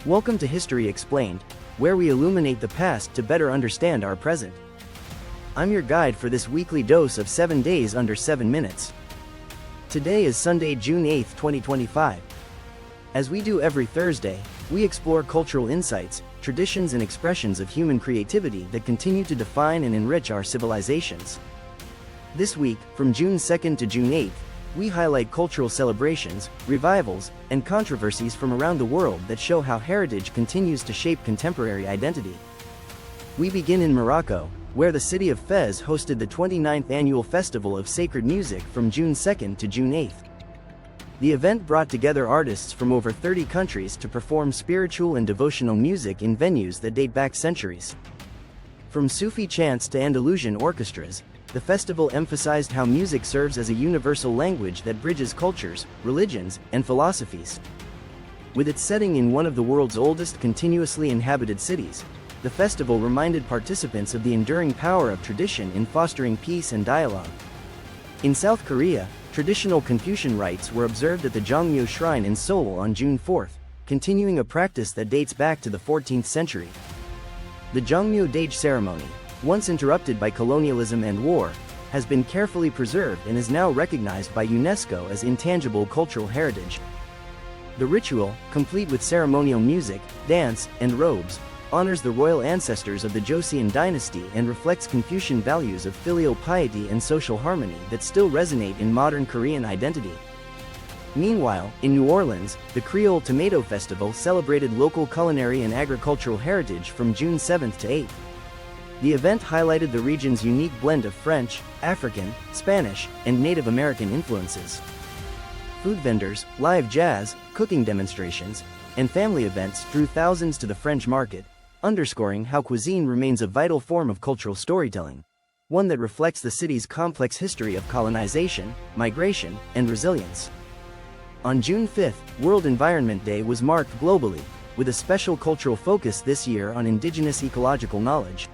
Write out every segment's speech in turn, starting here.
Welcome to History Explained, where we illuminate the past to better understand our present. I'm your guide for this weekly dose of 7 days under 7 minutes. Today is Sunday, June 8, 2025. As we do every Thursday, we explore cultural insights, traditions and expressions of human creativity that continue to define and enrich our civilizations. This week, from June 2nd to June 8th, we highlight cultural celebrations, revivals, and controversies from around the world that show how heritage continues to shape contemporary identity. We begin in Morocco, where the city of Fez hosted the 29th annual Festival of Sacred Music from June 2nd to June 8th. The event brought together artists from over 30 countries to perform spiritual and devotional music in venues that date back centuries. From Sufi chants to Andalusian orchestras, the festival emphasized how music serves as a universal language that bridges cultures, religions, and philosophies. With its setting in one of the world's oldest continuously inhabited cities, the festival reminded participants of the enduring power of tradition in fostering peace and dialogue. In South Korea, traditional Confucian rites were observed at the Jongmyo Shrine in Seoul on June 4th, continuing a practice that dates back to the 14th century. The Jongmyo Daege ceremony, once interrupted by colonialism and war, has been carefully preserved and is now recognized by UNESCO as intangible cultural heritage. The ritual, complete with ceremonial music, dance, and robes, honors the royal ancestors of the Joseon dynasty and reflects Confucian values of filial piety and social harmony that still resonate in modern Korean identity. Meanwhile, in New Orleans, the Creole Tomato Festival celebrated local culinary and agricultural heritage from June 7th to 8th. The event highlighted the region's unique blend of French, African, Spanish, and Native American influences. Food vendors, live jazz, cooking demonstrations, and family events drew thousands to the French market, underscoring how cuisine remains a vital form of cultural storytelling, one that reflects the city's complex history of colonization, migration, and resilience. On June 5th, World Environment Day was marked globally, with a special cultural focus this year on indigenous ecological knowledge.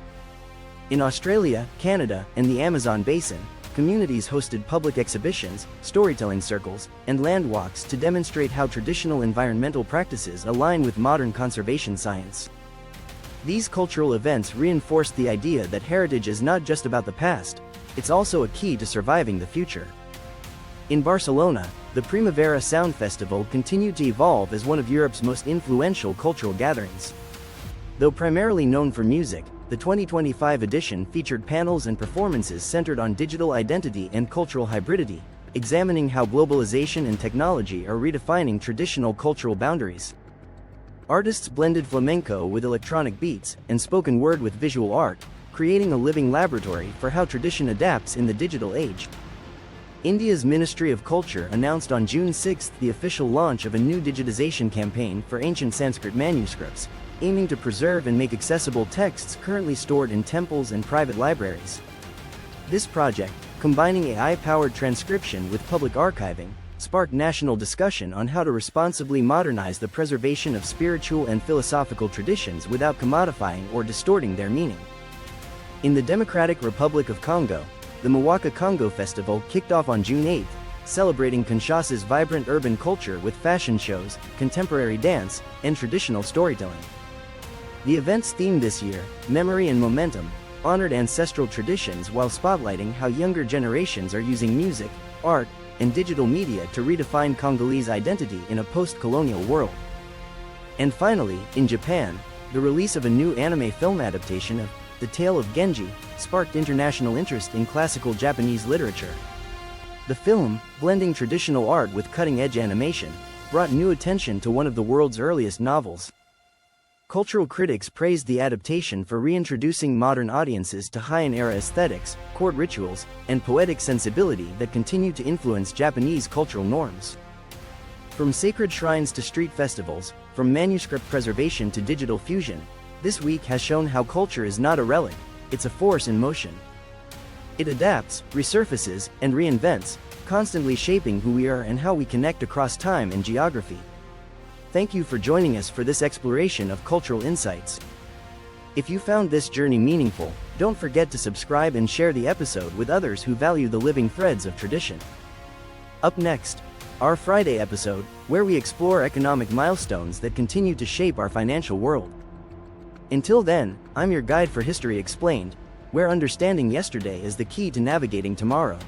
In Australia, Canada, and the Amazon basin, communities hosted public exhibitions, storytelling circles, and land walks to demonstrate how traditional environmental practices align with modern conservation science. These cultural events reinforced the idea that heritage is not just about the past, it's also a key to surviving the future. In Barcelona, the Primavera Sound Festival continued to evolve as one of Europe's most influential cultural gatherings. Though primarily known for music, the 2025 edition featured panels and performances centered on digital identity and cultural hybridity, examining how globalization and technology are redefining traditional cultural boundaries. Artists blended flamenco with electronic beats and spoken word with visual art, creating a living laboratory for how tradition adapts in the digital age. India's Ministry of Culture announced on June 6 the official launch of a new digitization campaign for ancient Sanskrit manuscripts, aiming to preserve and make accessible texts currently stored in temples and private libraries. This project, combining AI-powered transcription with public archiving, sparked national discussion on how to responsibly modernize the preservation of spiritual and philosophical traditions without commodifying or distorting their meaning. In the Democratic Republic of Congo, the Mwaka Congo Festival kicked off on June 8, celebrating Kinshasa's vibrant urban culture with fashion shows, contemporary dance, and traditional storytelling. The event's theme this year, Memory and Momentum, honored ancestral traditions while spotlighting how younger generations are using music, art, and digital media to redefine Congolese identity in a post-colonial world. And finally, in Japan, the release of a new anime film adaptation of The Tale of Genji sparked international interest in classical Japanese literature. The film, blending traditional art with cutting-edge animation, brought new attention to one of the world's earliest novels. Cultural critics praised the adaptation for reintroducing modern audiences to Heian-era aesthetics, court rituals, and poetic sensibility that continue to influence Japanese cultural norms. From sacred shrines to street festivals, from manuscript preservation to digital fusion, this week has shown how culture is not a relic, it's a force in motion. It adapts, resurfaces, and reinvents, constantly shaping who we are and how we connect across time and geography. Thank you for joining us for this exploration of cultural insights. If you found this journey meaningful, don't forget to subscribe and share the episode with others who value the living threads of tradition. Up next, our Friday episode, where we explore economic milestones that continue to shape our financial world. Until then, I'm your guide for History Explained, where understanding yesterday is the key to navigating tomorrow.